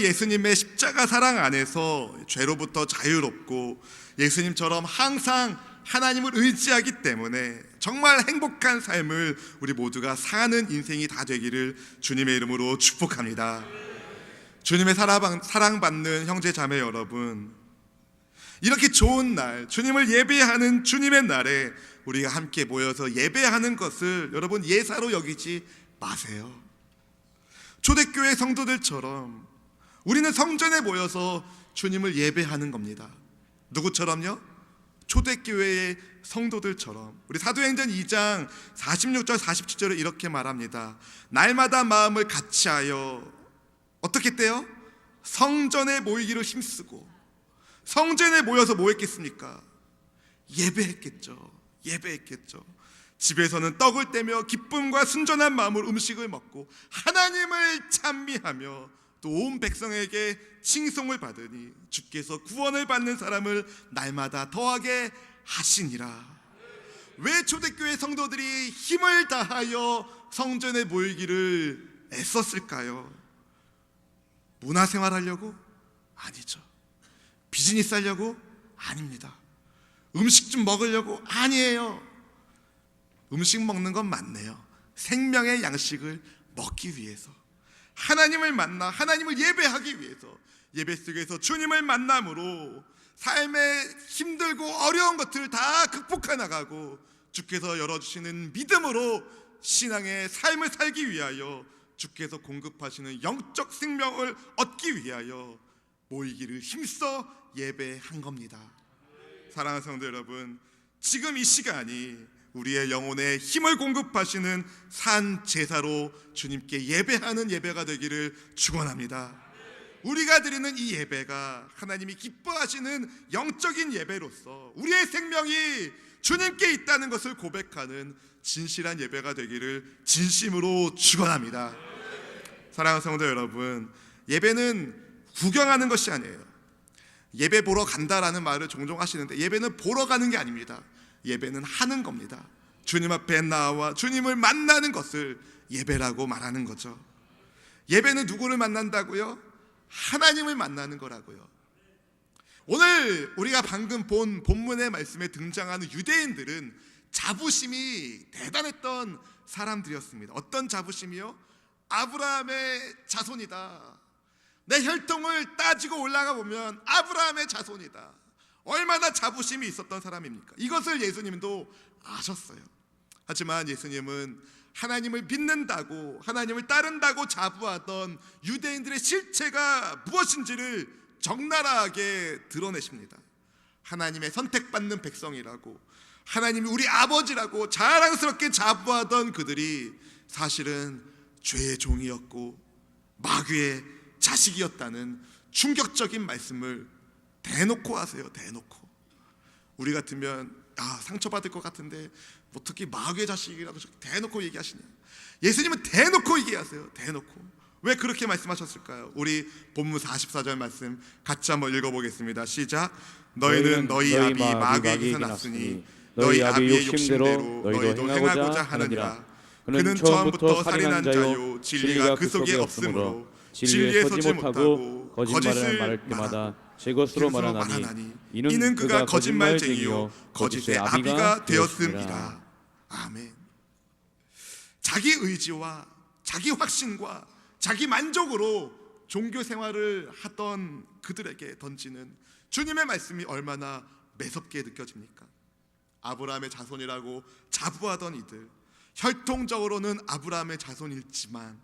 예수님의 십자가 사랑 안에서 죄로부터 자유롭고 예수님처럼 항상 하나님을 의지하기 때문에 정말 행복한 삶을 우리 모두가 사는 인생이 다 되기를 주님의 이름으로 축복합니다. 주님의 사랑받는 형제 자매 여러분, 이렇게 좋은 날, 주님을 예배하는 주님의 날에 우리가 함께 모여서 예배하는 것을 여러분 예사로 여기지 마세요. 초대교회 성도들처럼 우리는 성전에 모여서 주님을 예배하는 겁니다. 누구처럼요? 초대교회의 성도들처럼. 우리 사도행전 2장 46절 47절에 이렇게 말합니다. 날마다 마음을 같이하여 어떻게 했대요? 성전에 모이기를 힘쓰고. 성전에 모여서 뭐 했겠습니까? 예배했겠죠. 집에서는 떡을 떼며 기쁨과 순전한 마음으로 음식을 먹고 하나님을 찬미하며 또 온 백성에게 칭송을 받으니 주께서 구원을 받는 사람을 날마다 더하게 하시니라. 왜 초대교회 성도들이 힘을 다하여 성전에 모이기를 애썼을까요? 문화생활하려고? 아니죠. 비즈니스 하려고? 아닙니다. 음식 좀 먹으려고? 아니에요. 음식 먹는 건 맞네요. 생명의 양식을 먹기 위해서, 하나님을 만나 하나님을 예배하기 위해서, 예배 속에서 주님을 만남으로 삶의 힘들고 어려운 것들을 다 극복해 나가고 주께서 열어주시는 믿음으로 신앙의 삶을 살기 위하여 주께서 공급하시는 영적 생명을 얻기 위하여 모이기를 힘써 예배한 겁니다. 사랑하는 성도 여러분, 지금 이 시간이 우리의 영혼에 힘을 공급하시는 산 제사로 주님께 예배하는 예배가 되기를 축원합니다. 우리가 드리는 이 예배가 하나님이 기뻐하시는 영적인 예배로서 우리의 생명이 주님께 있다는 것을 고백하는 진실한 예배가 되기를 진심으로 축원합니다. 사랑하는 성도 여러분, 예배는 구경하는 것이 아니에요. 예배 보러 간다라는 말을 종종 하시는데 예배는 보러 가는 게 아닙니다. 예배는 하는 겁니다. 주님 앞에 나와 주님을 만나는 것을 예배라고 말하는 거죠. 예배는 누구를 만난다고요? 하나님을 만나는 거라고요. 오늘 우리가 방금 본 본문의 말씀에 등장하는 유대인들은 자부심이 대단했던 사람들이었습니다. 어떤 자부심이요? 아브라함의 자손이다. 내 혈통을 따지고 올라가 보면 아브라함의 자손이다. 얼마나 자부심이 있었던 사람입니까? 이것을 예수님도 아셨어요. 하지만 예수님은 하나님을 믿는다고, 하나님을 따른다고 자부하던 유대인들의 실체가 무엇인지를 적나라하게 드러내십니다. 하나님의 선택받는 백성이라고, 하나님이 우리 아버지라고 자랑스럽게 자부하던 그들이 사실은 죄의 종이었고 마귀의 자식이었다는 충격적인 말씀을 대놓고 하세요. 대놓고. 우리 같으면 상처받을 것 같은데 어떻게 마귀의 자식이라고 대놓고 얘기하시냐. 예수님은 대놓고 얘기하세요. 대놓고. 왜 그렇게 말씀하셨을까요? 우리 본문 44절 말씀 같이 한번 읽어보겠습니다. 시작. 너희는 너희 아비 마귀에게서 났으니 너희 아비의 욕심대로 너희도 행하고자 하느니라. 그는 처음부터 살인한 자요 진리가 그 속에 없으므로 진리에 서지 못하고 거짓말을 말할 때마다 제 것으로 말하나니 이는 그가 거짓말쟁이요 거짓의 아비가 되었음이라. 아멘. 자기 의지와 자기 확신과 자기 만족으로 종교 생활을 하던 그들에게 던지는 주님의 말씀이 얼마나 매섭게 느껴집니까? 아브라함의 자손이라고 자부하던 이들, 혈통적으로는 아브라함의 자손이지만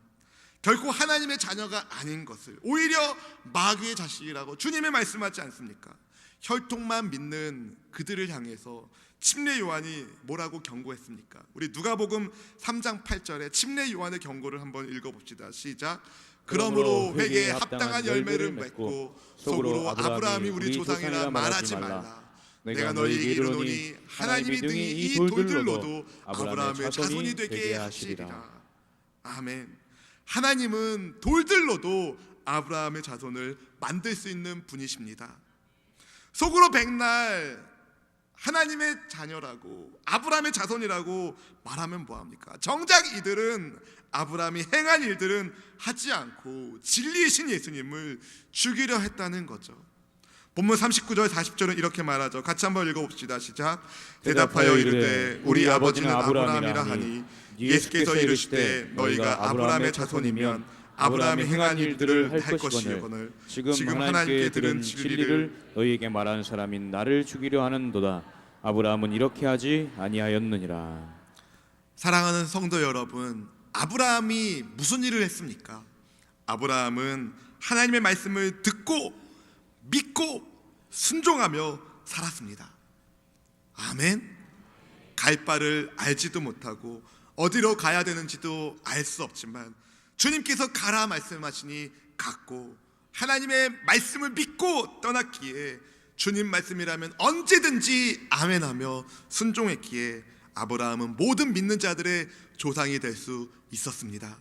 결코 하나님의 자녀가 아닌 것을 오히려 마귀의 자식이라고 주님이 말씀하지 않습니까? 혈통만 믿는 그들을 향해서 침례 요한이 뭐라고 경고했습니까? 우리 누가복음 3장 8절에 침례 요한의 경고를 한번 읽어봅시다. 시작. 그러므로 회개에 합당한 열매를 맺고 속으로 아브라함이 우리 조상이라 말하지 말라. 내가 너희에게 이르노니 하나님이 등이 이 돌들로도 아브라함의 자손이 되게 하시리라. 아멘. 하나님은 돌들로도 아브라함의 자손을 만들 수 있는 분이십니다. 속으로 백날 하나님의 자녀라고, 아브라함의 자손이라고 말하면 뭐합니까? 정작 이들은 아브라함이 행한 일들은 하지 않고 진리이신 예수님을 죽이려 했다는 거죠. 본문 39절 40절은 이렇게 말하죠. 같이 한번 읽어봅시다. 시작. 대답하여 이르되 우리 아버지는 아브라함이라 하니 예수께서 이르시되 너희가 아브라함의 자손이면 아브라함이 행한 일들을 할 것이거늘 지금 하나님께 들은 진리를 너희에게 말하는 사람인 나를 죽이려 하는도다. 아브라함은 이렇게 하지 아니하였느니라. 사랑하는 성도 여러분, 아브라함이 무슨 일을 했습니까? 아브라함은 하나님의 말씀을 듣고 믿고 순종하며 살았습니다. 아멘. 갈 바를 알지도 못하고 어디로 가야 되는지도 알 수 없지만 주님께서 가라 말씀하시니 갔고, 하나님의 말씀을 믿고 떠났기에 주님 말씀이라면 언제든지 아멘하며 순종했기에 아브라함은 모든 믿는 자들의 조상이 될 수 있었습니다.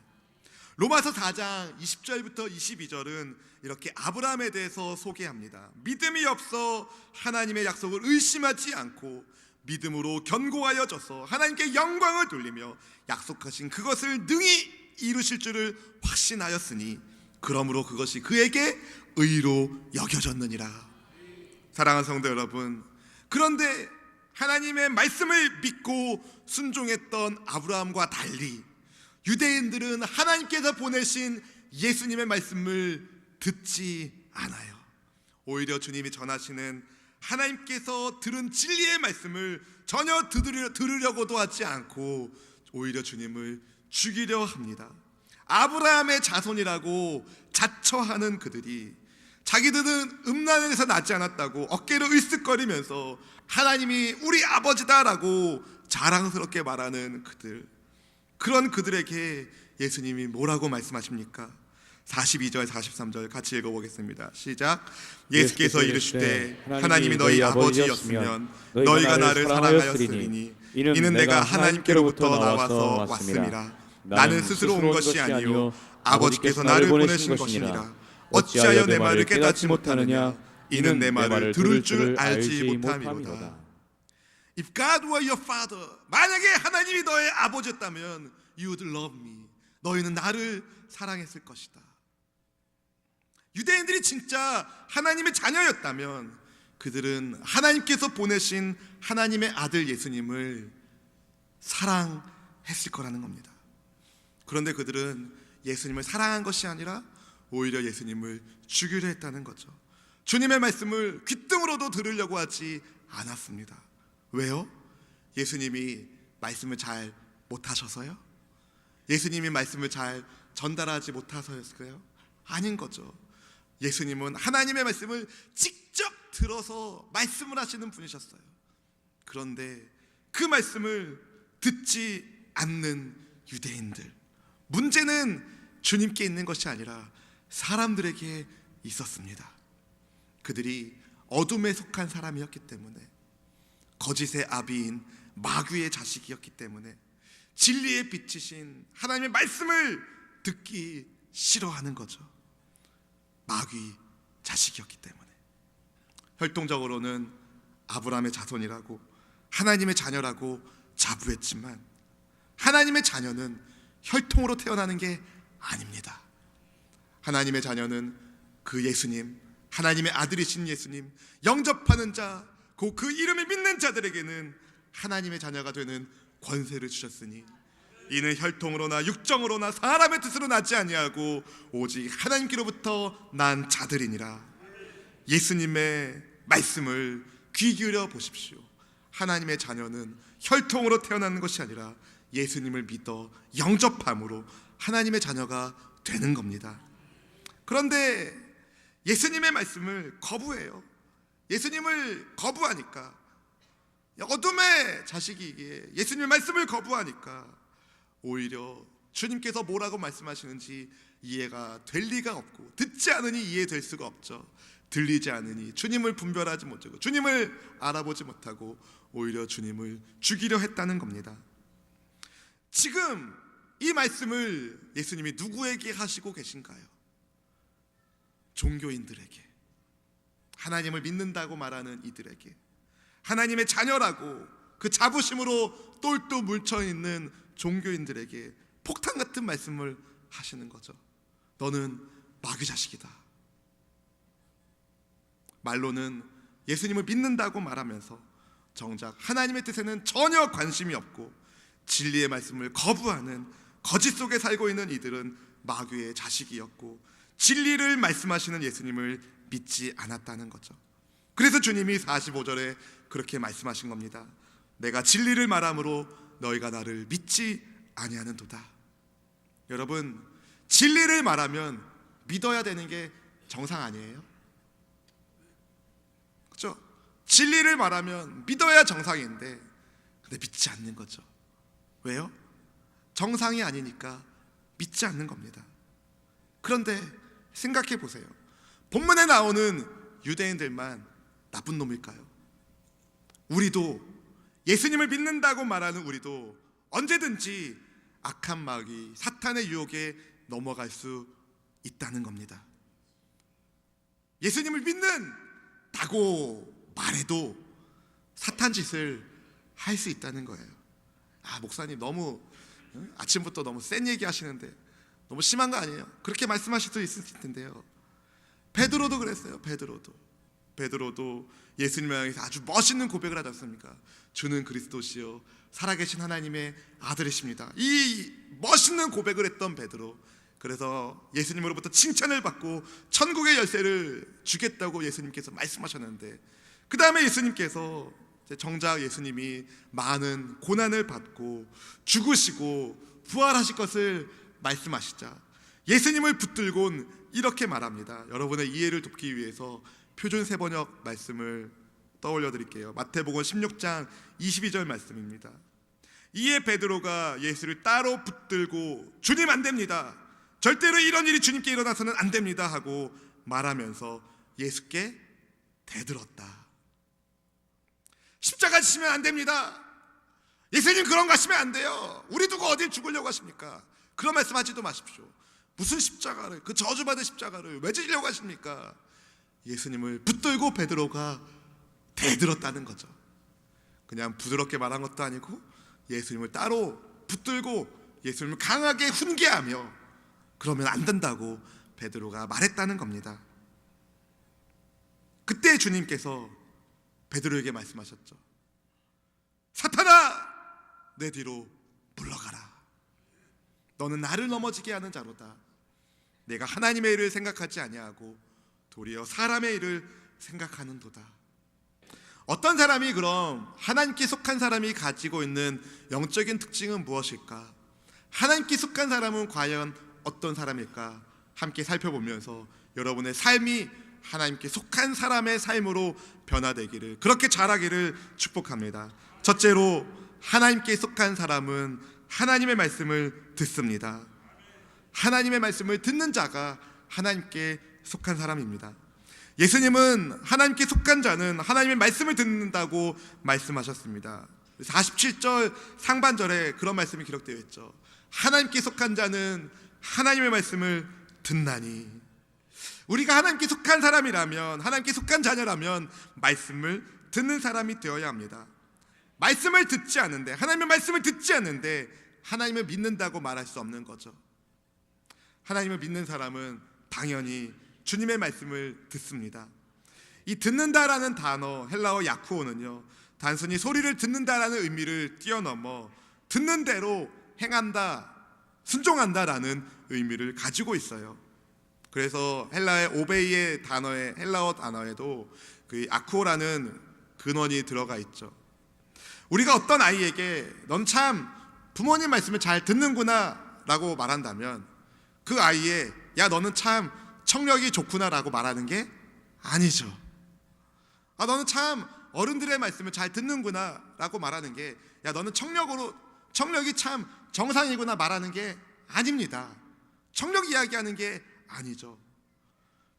로마서 4장 20절부터 22절은 이렇게 아브라함에 대해서 소개합니다. 믿음이 없어 하나님의 약속을 의심하지 않고 믿음으로 견고하여져서 하나님께 영광을 돌리며 약속하신 그것을 능히 이루실 줄을 확신하였으니 그러므로 그것이 그에게 의로 여겨졌느니라. 사랑하는 성도 여러분, 그런데 하나님의 말씀을 믿고 순종했던 아브라함과 달리 유대인들은 하나님께서 보내신 예수님의 말씀을 듣지 않아요. 오히려 주님이 전하시는 하나님께서 들은 진리의 말씀을 전혀 들으려고도 하지 않고 오히려 주님을 죽이려 합니다. 아브라함의 자손이라고 자처하는 그들이 자기들은 음란에서 나지 않았다고 어깨를 으쓱거리면서 하나님이 우리 아버지다라고 자랑스럽게 말하는 그들, 그런 그들에게 예수님이 뭐라고 말씀하십니까? 42절 43절 같이 읽어보겠습니다. 시작. 예수께서 이르시되 하나님이 너희 아버지였으면 너희가 나를 사랑하였으리니 이는 내가 하나님께로부터 나와서 왔음이라. 나는 스스로 온 것이 아니요 아버지께서 나를 보내신 것이니라. 어찌하여 내 말을 깨닫지 못하느냐? 이는 내 말을 들을 줄 알지 못함이로다. If God were your father, 만약에 하나님이 너의 아버지였다면 You would love me. 너희는 나를 사랑했을 것이다. 유대인들이 진짜 하나님의 자녀였다면 그들은 하나님께서 보내신 하나님의 아들 예수님을 사랑했을 거라는 겁니다. 그런데 그들은 예수님을 사랑한 것이 아니라 오히려 예수님을 죽이려 했다는 거죠. 주님의 말씀을 귓등으로도 들으려고 하지 않았습니다. 왜요? 예수님이 말씀을 잘 못하셔서요? 예수님이 말씀을 잘 전달하지 못하서였을까요? 아닌 거죠. 예수님은 하나님의 말씀을 직접 들어서 말씀을 하시는 분이셨어요. 그런데 그 말씀을 듣지 않는 유대인들, 문제는 주님께 있는 것이 아니라 사람들에게 있었습니다. 그들이 어둠에 속한 사람이었기 때문에, 거짓의 아비인 마귀의 자식이었기 때문에 진리의 빛이신 하나님의 말씀을 듣기 싫어하는 거죠. 마귀 자식이었기 때문에. 혈통적으로는 아브라함의 자손이라고 하나님의 자녀라고 자부했지만 하나님의 자녀는 혈통으로 태어나는 게 아닙니다. 하나님의 자녀는 그 예수님, 하나님의 아들이신 예수님 영접하는 자, 그 이름을 믿는 자들에게는 하나님의 자녀가 되는 권세를 주셨으니 이는 혈통으로나 육정으로나 사람의 뜻으로 나지 아니하고 오직 하나님께로부터 난 자들이니라. 예수님의 말씀을 귀 기울여 보십시오. 하나님의 자녀는 혈통으로 태어나는 것이 아니라 예수님을 믿어 영접함으로 하나님의 자녀가 되는 겁니다. 그런데 예수님의 말씀을 거부해요. 예수님을 거부하니까, 어둠의 자식이기에 예수님의 말씀을 거부하니까 오히려 주님께서 뭐라고 말씀하시는지 이해가 될 리가 없고, 듣지 않으니 이해될 수가 없죠. 들리지 않으니 주님을 분별하지 못하고 주님을 알아보지 못하고 오히려 주님을 죽이려 했다는 겁니다. 지금 이 말씀을 예수님이 누구에게 하시고 계신가요? 종교인들에게, 하나님을 믿는다고 말하는 이들에게, 하나님의 자녀라고 그 자부심으로 똘똘 뭉쳐있는 종교인들에게 폭탄 같은 말씀을 하시는 거죠. 너는 마귀 자식이다. 말로는 예수님을 믿는다고 말하면서 정작 하나님의 뜻에는 전혀 관심이 없고 진리의 말씀을 거부하는 거짓 속에 살고 있는 이들은 마귀의 자식이었고 진리를 말씀하시는 예수님을 믿지 않았다는 거죠. 그래서 주님이 45절에 그렇게 말씀하신 겁니다. 내가 진리를 말함으로 너희가 나를 믿지 아니하는도다. 여러분, 진리를 말하면 믿어야 되는 게 정상 아니에요? 그렇죠? 진리를 말하면 믿어야 정상인데 근데 믿지 않는 거죠. 왜요? 정상이 아니니까 믿지 않는 겁니다. 그런데 생각해 보세요. 본문에 나오는 유대인들만 나쁜 놈일까요? 우리도 예수님을 믿는다고 말하는 우리도 언제든지 악한 마귀 사탄의 유혹에 넘어갈 수 있다는 겁니다. 예수님을 믿는다고 말해도 사탄 짓을 할 수 있다는 거예요. 목사님 너무 아침부터 너무 센 얘기 하시는데 너무 심한 거 아니에요? 그렇게 말씀하실 수 있을 텐데요. 베드로도 그랬어요. 베드로도 예수님을 향해서 아주 멋있는 고백을 하지 않습니까? 주는 그리스도시요 살아계신 하나님의 아들이십니다. 이 멋있는 고백을 했던 베드로, 그래서 예수님으로부터 칭찬을 받고 천국의 열쇠를 주겠다고 예수님께서 말씀하셨는데 그 다음에 예수님께서 정작 예수님이 많은 고난을 받고 죽으시고 부활하실 것을 말씀하시자 예수님을 붙들곤 이렇게 말합니다. 여러분의 이해를 돕기 위해서 표준 세번역 말씀을 떠올려 드릴게요. 마태복음 16장 22절 말씀입니다. 이에 베드로가 예수를 따로 붙들고 주님 안 됩니다. 절대로 이런 일이 주님께 일어나서는 안 됩니다 하고 말하면서 예수께 대들었다. 십자가 지시면 안 됩니다. 예수님 그런 거 하시면 안 돼요. 우리 두고 어딜 죽으려고 하십니까? 그런 말씀하지도 마십시오. 무슨 십자가를, 그 저주받은 십자가를 왜 지려고 하십니까? 예수님을 붙들고 베드로가 대들었다는 거죠. 그냥 부드럽게 말한 것도 아니고 예수님을 따로 붙들고 예수님을 강하게 훈계하며 그러면 안 된다고 베드로가 말했다는 겁니다. 그때 주님께서 베드로에게 말씀하셨죠. 사탄아, 내 뒤로 물러가라. 너는 나를 넘어지게 하는 자로다. 내가 하나님의 일을 생각하지 아니하고 도리어 사람의 일을 생각하는도다. 어떤 사람이 그럼 하나님께 속한 사람이 가지고 있는 영적인 특징은 무엇일까? 하나님께 속한 사람은 과연 어떤 사람일까? 함께 살펴보면서 여러분의 삶이 하나님께 속한 사람의 삶으로 변화되기를, 그렇게 자라기를 축복합니다. 첫째로, 하나님께 속한 사람은 하나님의 말씀을 듣습니다. 하나님의 말씀을 듣는 자가 하나님께 속한 사람입니다. 예수님은 하나님께 속한 자는 하나님의 말씀을 듣는다고 말씀하셨습니다. 47절 상반절에 그런 말씀이 기록되어 있죠. 하나님께 속한 자는 하나님의 말씀을 듣나니. 우리가 하나님께 속한 사람이라면, 하나님께 속한 자녀라면 말씀을 듣는 사람이 되어야 합니다. 말씀을 듣지 않는데, 하나님의 말씀을 듣지 않는데 하나님을 믿는다고 말할 수 없는 거죠. 하나님을 믿는 사람은 당연히 주님의 말씀을 듣습니다. 이 듣는다라는 단어, 헬라어 야쿠오는요, 단순히 소리를 듣는다라는 의미를 뛰어넘어 듣는 대로 행한다, 순종한다라는 의미를 가지고 있어요. 그래서 헬라의 오베이의 단어에, 헬라어 단어에도 그 아쿠오라는 근원이 들어가 있죠. 우리가 어떤 아이에게 넌 참 부모님 말씀을 잘 듣는구나 라고 말한다면 그 아이의 야 너는 참 청력이 좋구나 라고 말하는 게 아니죠. 너는 참 어른들의 말씀을 잘 듣는구나 라고 말하는 게 야 너는 청력이 참 정상이구나 말하는 게 아닙니다. 청력 이야기하는 게 아니죠.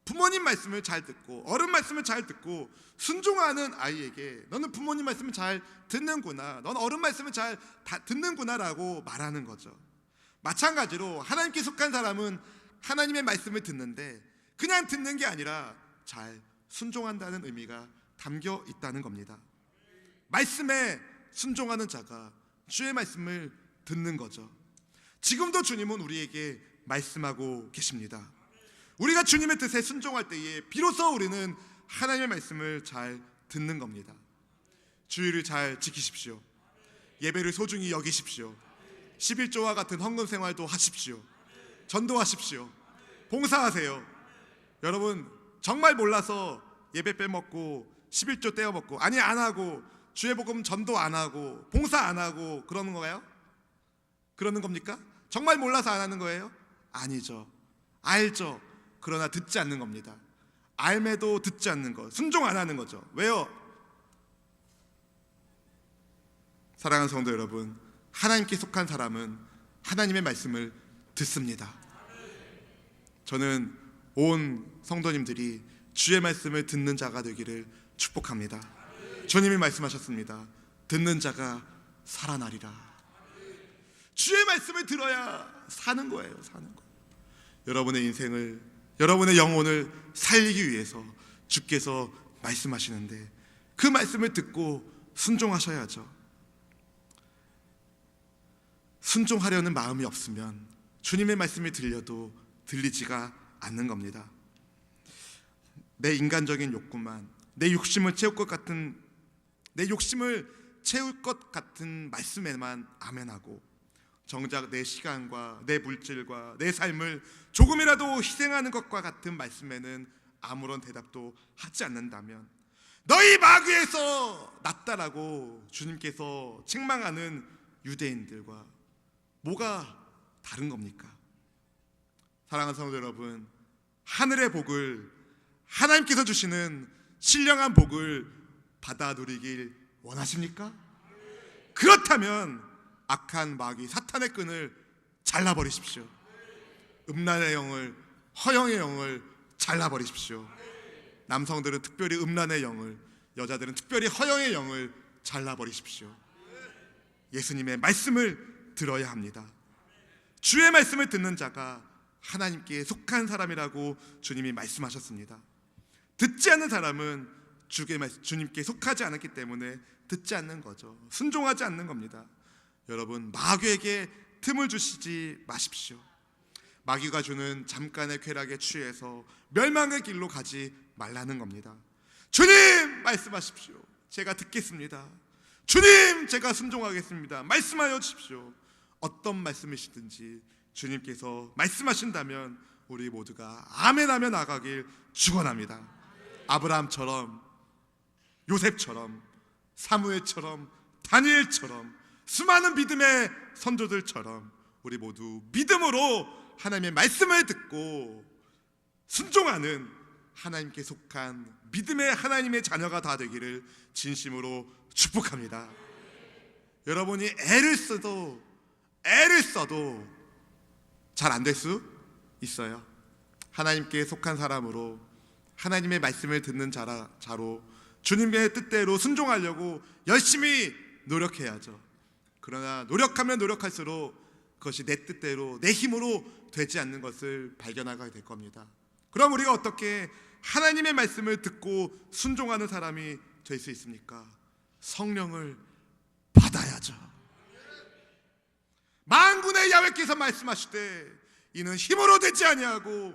부모님 말씀을 잘 듣고 어른 말씀을 잘 듣고 순종하는 아이에게 너는 부모님 말씀을 잘 듣는구나, 넌 어른 말씀을 잘 듣는구나 라고 말하는 거죠. 마찬가지로 하나님께 속한 사람은 하나님의 말씀을 듣는데 그냥 듣는 게 아니라 잘 순종한다는 의미가 담겨 있다는 겁니다. 말씀에 순종하는 자가 주의 말씀을 듣는 거죠. 지금도 주님은 우리에게 말씀하고 계십니다. 우리가 주님의 뜻에 순종할 때에 비로소 우리는 하나님의 말씀을 잘 듣는 겁니다. 주의를 잘 지키십시오. 예배를 소중히 여기십시오. 11조와 같은 헌금 생활도 하십시오. 전도하십시오. 봉사하세요. 여러분 정말 몰라서 예배 빼먹고 11조 떼어먹고 아니 안 하고 주의 복음 전도 안 하고 봉사 안 하고 그러는 거예요? 그러는 겁니까? 정말 몰라서 안 하는 거예요? 아니죠. 알죠. 그러나 듣지 않는 겁니다. 알매도 듣지 않는 것, 순종 안 하는 거죠. 왜요? 사랑하는 성도 여러분, 하나님께 속한 사람은 하나님의 말씀을 듣습니다. 저는 온 성도님들이 주의 말씀을 듣는 자가 되기를 축복합니다. 주님이 말씀하셨습니다. 듣는 자가 살아나리라. 주의 말씀을 들어야 사는 거예요. 사는 거. 여러분의 인생을, 여러분의 영혼을 살리기 위해서 주께서 말씀하시는데 그 말씀을 듣고 순종하셔야죠. 순종하려는 마음이 없으면 주님의 말씀이 들려도 들리지가 않는 겁니다. 내 인간적인 욕구만, 내 욕심을 채울 것 같은 말씀에만 아멘하고 정작 내 시간과 내 물질과 내 삶을 조금이라도 희생하는 것과 같은 말씀에는 아무런 대답도 하지 않는다면 너희 마귀에서 낫다라고 주님께서 책망하는 유대인들과 뭐가 다른 겁니까? 사랑하는 성도 여러분, 하늘의 복을, 하나님께서 주시는 신령한 복을 받아 누리길 원하십니까? 그렇다면 악한 마귀 사탄의 끈을 잘라버리십시오. 음란의 영을, 허영의 영을 잘라버리십시오. 남성들은 특별히 음란의 영을, 여자들은 특별히 허영의 영을 잘라버리십시오. 예수님의 말씀을 들어야 합니다. 주의 말씀을 듣는 자가 하나님께 속한 사람이라고 주님이 말씀하셨습니다. 듣지 않는 사람은 주님께 속하지 않았기 때문에 듣지 않는 거죠. 순종하지 않는 겁니다. 여러분, 마귀에게 틈을 주시지 마십시오. 마귀가 주는 잠깐의 쾌락에 취해서 멸망의 길로 가지 말라는 겁니다. 주님 말씀하십시오. 제가 듣겠습니다. 주님 제가 순종하겠습니다. 말씀하여 주십시오. 어떤 말씀이시든지 주님께서 말씀하신다면 우리 모두가 아멘하며 나가길 축원합니다. 아브라함처럼, 요셉처럼, 사무엘처럼, 다니엘처럼, 수많은 믿음의 선조들처럼 우리 모두 믿음으로 하나님의 말씀을 듣고 순종하는 하나님께 속한 믿음의 하나님의 자녀가 다 되기를 진심으로 축복합니다. 여러분이 애를 써도 잘 안 될 수 있어요. 하나님께 속한 사람으로 하나님의 말씀을 듣는 자로 주님의 뜻대로 순종하려고 열심히 노력해야죠. 그러나 노력하면 노력할수록 그것이 내 뜻대로 내 힘으로 되지 않는 것을 발견하게 될 겁니다. 그럼 우리가 어떻게 하나님의 말씀을 듣고 순종하는 사람이 될 수 있습니까? 성령을 받아야죠. 만군의 야훼께서 말씀하시되 이는 힘으로 되지 아니하고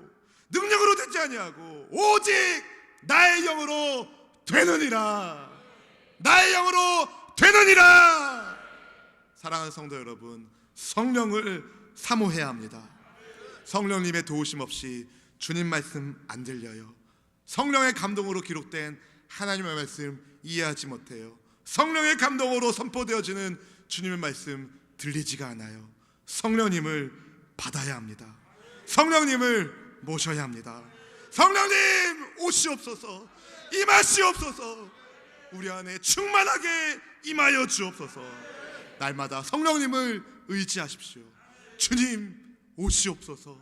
능력으로 되지 아니하고 오직 나의 영으로 되느니라. 나의 영으로 되느니라. 사랑하는 성도 여러분, 성령을 사모해야 합니다. 성령님의 도우심 없이 주님 말씀 안 들려요. 성령의 감동으로 기록된 하나님의 말씀 이해하지 못해요. 성령의 감동으로 선포되어지는 주님의 말씀 들리지가 않아요. 성령님을 받아야 합니다. 성령님을 모셔야 합니다. 성령님 오시옵소서, 임하시옵소서, 우리 안에 충만하게 임하여 주옵소서. 날마다 성령님을 의지하십시오. 주님 오시옵소서,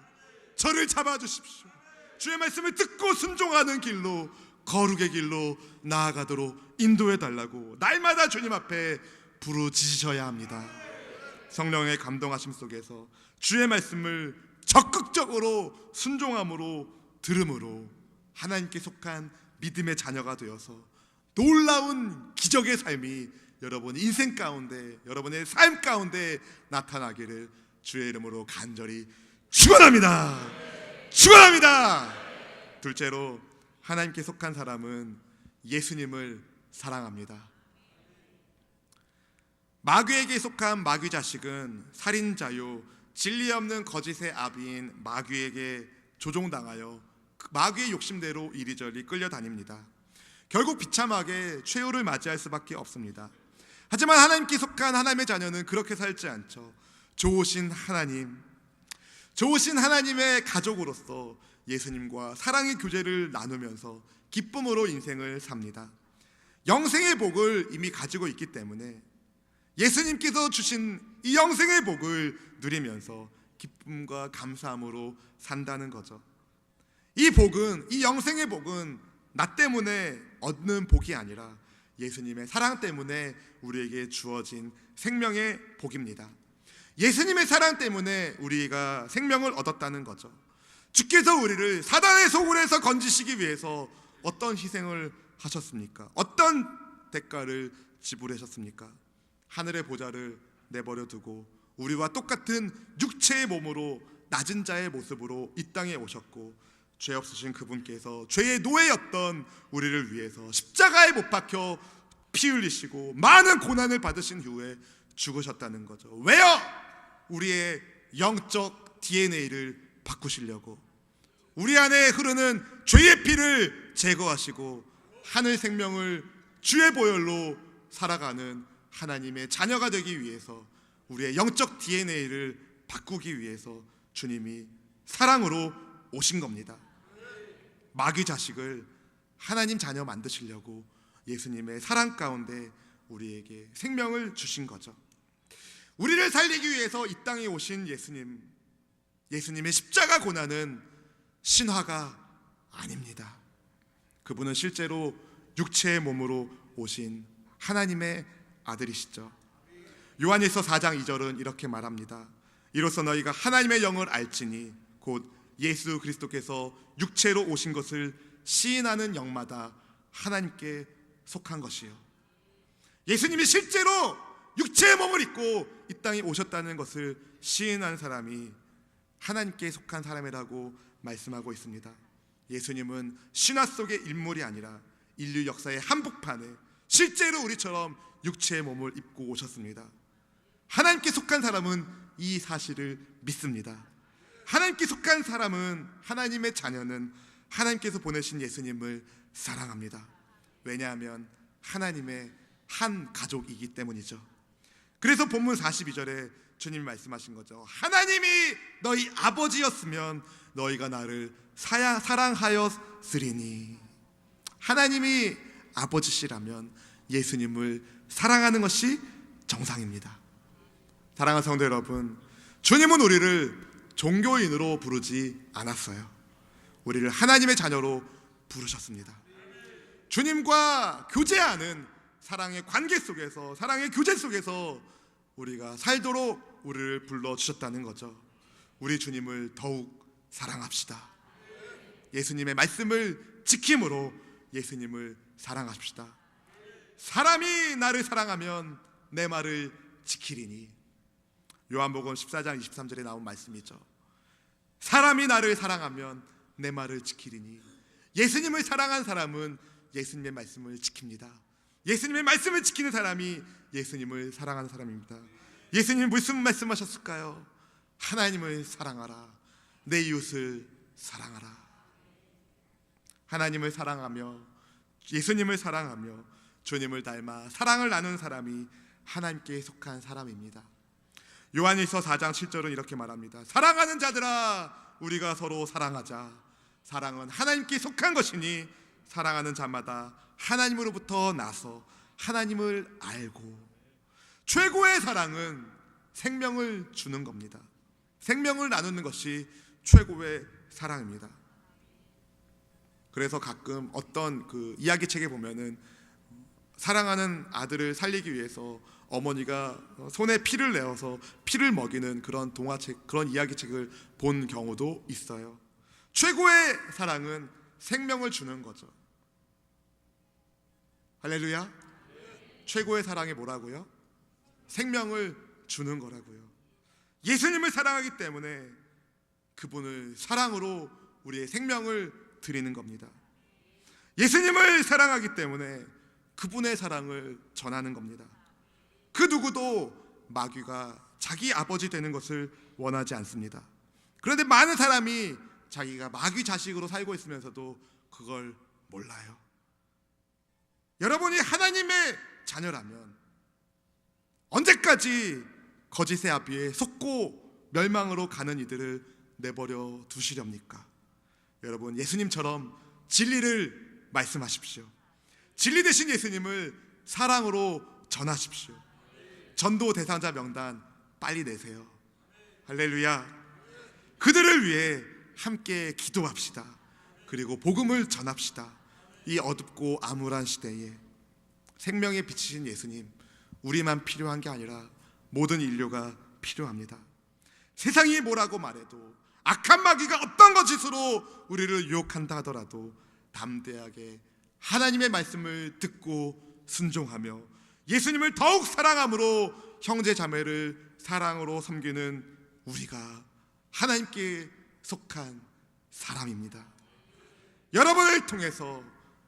저를 잡아주십시오. 주의 말씀을 듣고 순종하는 길로, 거룩의 길로 나아가도록 인도해 달라고 날마다 주님 앞에 부르짖으셔야 합니다. 성령의 감동하심 속에서 주의 말씀을 적극적으로 순종함으로 들음으로 하나님께 속한 믿음의 자녀가 되어서 놀라운 기적의 삶이 여러분 인생 가운데, 여러분의 삶 가운데 나타나기를 주의 이름으로 간절히 축원합니다. 축원합니다. 둘째로, 하나님께 속한 사람은 예수님을 사랑합니다. 마귀에게 속한 마귀 자식은 살인자요 진리 없는 거짓의 아비인 마귀에게 조종당하여 마귀의 욕심대로 이리저리 끌려다닙니다. 결국 비참하게 최후를 맞이할 수밖에 없습니다. 하지만 하나님께 속한 하나님의 자녀는 그렇게 살지 않죠. 좋으신 하나님의 가족으로서 예수님과 사랑의 교제를 나누면서 기쁨으로 인생을 삽니다. 영생의 복을 이미 가지고 있기 때문에 예수님께서 주신 이 영생의 복을 누리면서 기쁨과 감사함으로 산다는 거죠. 이 영생의 복은 나 때문에 얻는 복이 아니라 예수님의 사랑 때문에 우리에게 주어진 생명의 복입니다. 예수님의 사랑 때문에 우리가 생명을 얻었다는 거죠. 주께서 우리를 사단의 소굴에서 건지시기 위해서 어떤 희생을 하셨습니까? 어떤 대가를 지불하셨습니까? 하늘의 보좌를 내버려 두고 우리와 똑같은 육체의 몸으로 낮은 자의 모습으로 이 땅에 오셨고, 죄 없으신 그분께서 죄의 노예였던 우리를 위해서 십자가에 못 박혀 피 흘리시고 많은 고난을 받으신 후에 죽으셨다는 거죠. 왜요? 우리의 영적 DNA를 바꾸시려고, 우리 안에 흐르는 죄의 피를 제거하시고 하늘 생명을 주의 보혈로 살아가는 하나님의 자녀가 되기 위해서, 우리의 영적 DNA를 바꾸기 위해서 주님이 사랑으로 오신 겁니다. 마귀 자식을 하나님 자녀 만드시려고 예수님의 사랑 가운데 우리에게 생명을 주신 거죠. 우리를 살리기 위해서 이 땅에 오신 예수님의 십자가 고난은 신화가 아닙니다. 그분은 실제로 육체의 몸으로 오신 하나님의 아들이시죠. 요한일서 4장 2절은 이렇게 말합니다. 이로써 너희가 하나님의 영을 알지니 곧 예수 그리스도께서 육체로 오신 것을 시인하는 영마다 하나님께 속한 것이요. 예수님이 실제로 육체의 몸을 입고 이 땅에 오셨다는 것을 시인하는 사람이 하나님께 속한 사람이라고 말씀하고 있습니다. 예수님은 신화 속의 인물이 아니라 인류 역사의 한복판에 실제로 우리처럼 육체의 몸을 입고 오셨습니다. 하나님께 속한 사람은 이 사실을 믿습니다. 하나님께 속한 사람은, 하나님의 자녀는 하나님께서 보내신 예수님을 사랑합니다. 왜냐하면 하나님의 한 가족이기 때문이죠. 그래서 본문 42절에 주님이 말씀하신 거죠. 하나님이 너희 아버지였으면 너희가 나를 사랑하였으리니. 하나님이 아버지시라면 예수님을 사랑하는 것이 정상입니다. 사랑하는 성도 여러분, 주님은 우리를 종교인으로 부르지 않았어요. 우리를 하나님의 자녀로 부르셨습니다. 주님과 교제하는 사랑의 관계 속에서, 사랑의 교제 속에서 우리가 살도록 우리를 불러주셨다는 거죠. 우리 주님을 더욱 사랑합시다. 예수님의 말씀을 지킴으로 예수님을 사랑합시다. 사람이 나를 사랑하면 내 말을 지키리니. 요한복음 14장 23절에 나온 말씀이죠. 사람이 나를 사랑하면 내 말을 지키리니. 예수님을 사랑한 사람은 예수님의 말씀을 지킵니다. 예수님의 말씀을 지키는 사람이 예수님을 사랑하는 사람입니다. 예수님이 무슨 말씀하셨을까요? 하나님을 사랑하라, 내 이웃을 사랑하라. 하나님을 사랑하며 예수님을 사랑하며 주님을 닮아 사랑을 나누는 사람이 하나님께 속한 사람입니다. 요한일서 4장 7절은 이렇게 말합니다. 사랑하는 자들아, 우리가 서로 사랑하자. 사랑은 하나님께 속한 것이니 사랑하는 자마다 하나님으로부터 나서 하나님을 알고. 최고의 사랑은 생명을 주는 겁니다. 생명을 나누는 것이 최고의 사랑입니다. 그래서 가끔 어떤 그 이야기책에 보면은 사랑하는 아들을 살리기 위해서 어머니가 손에 피를 내어서 피를 먹이는 그런 동화책, 그런 이야기책을 본 경우도 있어요. 최고의 사랑은 생명을 주는 거죠. 할렐루야. 최고의 사랑이 뭐라고요? 생명을 주는 거라고요. 예수님을 사랑하기 때문에 그분을 사랑으로 우리의 생명을 드리는 겁니다. 예수님을 사랑하기 때문에 그분의 사랑을 전하는 겁니다. 그 누구도 마귀가 자기 아버지 되는 것을 원하지 않습니다. 그런데 많은 사람이 자기가 마귀 자식으로 살고 있으면서도 그걸 몰라요. 여러분이 하나님의 자녀라면 언제까지 거짓의 아비에 속고 멸망으로 가는 이들을 내버려 두시렵니까? 여러분, 예수님처럼 진리를 말씀하십시오. 진리 되신 예수님을 사랑으로 전하십시오. 전도 대상자 명단 빨리 내세요. 할렐루야. 그들을 위해 함께 기도합시다. 그리고 복음을 전합시다. 이 어둡고 암울한 시대에 생명의 빛이신 예수님, 우리만 필요한 게 아니라 모든 인류가 필요합니다. 세상이 뭐라고 말해도, 악한 마귀가 어떤 거짓으로 우리를 유혹한다 하더라도 담대하게 하나님의 말씀을 듣고 순종하며 예수님을 더욱 사랑함으로 형제 자매를 사랑으로 섬기는 우리가 하나님께 속한 사람입니다. 여러분을 통해서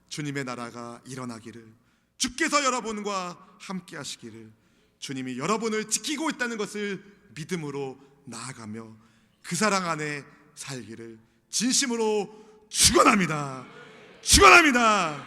주님의 나라가 일어나기를, 주께서 여러분과 함께 하시기를, 주님이 여러분을 지키고 있다는 것을 믿음으로 나아가며 그 사랑 안에 살기를 진심으로 축원합니다. 축원합니다.